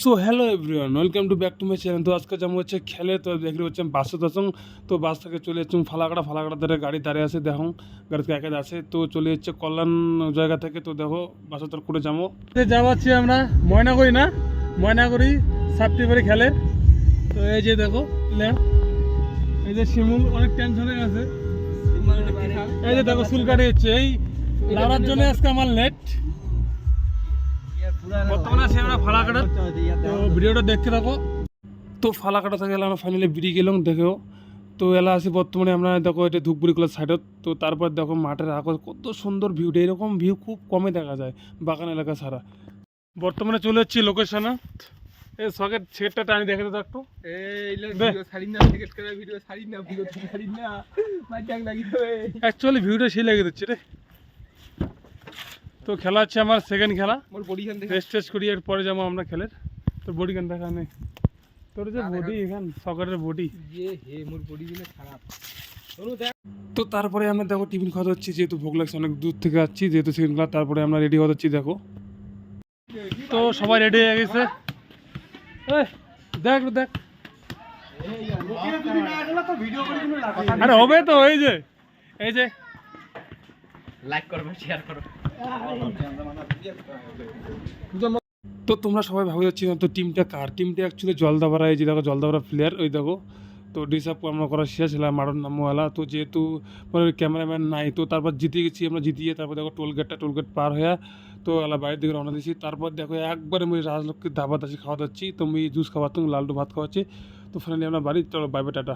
So hello everyone, welcome to back to my channel. তো আজকে যেমন হচ্ছে খেলে তো দেখতে হচ্ছে বাসে দশং। তো বাস থেকে চলে যাচ্ছি ফালাকাটা ধরে গাড়ি দাঁড়িয়ে আছে, দেখো গাড়ি থেকে একে আছে। তো চলে যাচ্ছে কল্যাণ জায়গা থেকে। তো দেখো বাসে তোর করে যাবো, যাওয়াচ্ছি আমরা ময়নাগুড়ি, না ময়নাগুড়ি সাপ্টিবাড়ি খেলে। তো এই যে দেখো এই যে শিমুল অনেক টেনশনে আছে, এই যে দেখো চুল কাটি হচ্ছে এই লাড়ার জন্য আজকে আমার লেট। বর্তমানে আছি আমরা ফালাকাটা, তো ভিডিওটা দেখতে থাকো। তো ফালাকাটা থেকে আমরা ফাইনালি বেরিয়ে গেলাম দেখেও। তো এলা আছি বর্তমানে আমরা দেখো এটা ধূপগুড়ি কলেজ সাইডত। তো তারপর দেখো মাঠের আকাশ কত সুন্দর ভিউটা, এরকম ভিউ খুব কমে দেখা যায় বাগান এলাকা ছাড়া। বর্তমানে চলে যাচ্ছি লোকেশনে। এই সকেট সেটটা টানি দেখে তো একটু, অ্যাকচুয়ালি ভিউটা সেই লেগে দিচ্ছে রে। তো খেলা হচ্ছে আমার সেকেন্ড খেলা, রেস্ট টেস্ট করি এর পরে যাবো আমরা খেলের। তো বডি গান দেখা নেই তোর যে বডি এখান সকেটের বডি। তো তারপরে আমরা দেখো টিফিন খাওয়া হচ্ছি, যেহেতু ভোগ লাগছে অনেক দূর থেকে আসছি, যেহেতু সেকেন্ড ক্লাস। তারপরে আমরা রেডি হওয়া হচ্ছি দেখো। তো সবাই রেডি হয়ে গেছে, দেখ দেখ আরে হবে তো। এই যে লাইক করবে, শেয়ার করো। তো তোমরা সবাই ভাবে যাচ্ছি তো টিমটা কার, টিমটা অ্যাকচুয়ালি জলদাপাড়া। এই যে দেখো জলদাপাড়া প্লেয়ার ওই দেখো। তো ডিসাপ আমরা করা শেষ ছিলাম মাঠের নামওয়ালা। তো যেহেতু মানে ক্যামেরাম্যান নাই, তো তারপর জিতে গেছি আমরা, জিতিয়ে তারপর দেখো টোলগেট পার হয়ে তো এলা বাইরের দিকে রওনা দিয়েছি। তারপর দেখো একবারে আমি রাজলক্ষ্মীর ধাবা দাসি খাওয়া দাচ্ছি, তো আমি জুস খাওয়াতাম, লালটু ভাত খাওয়াচ্ছি। তো ফাইনালি আমরা বাড়ি, চলো বাই বাই, টাটা।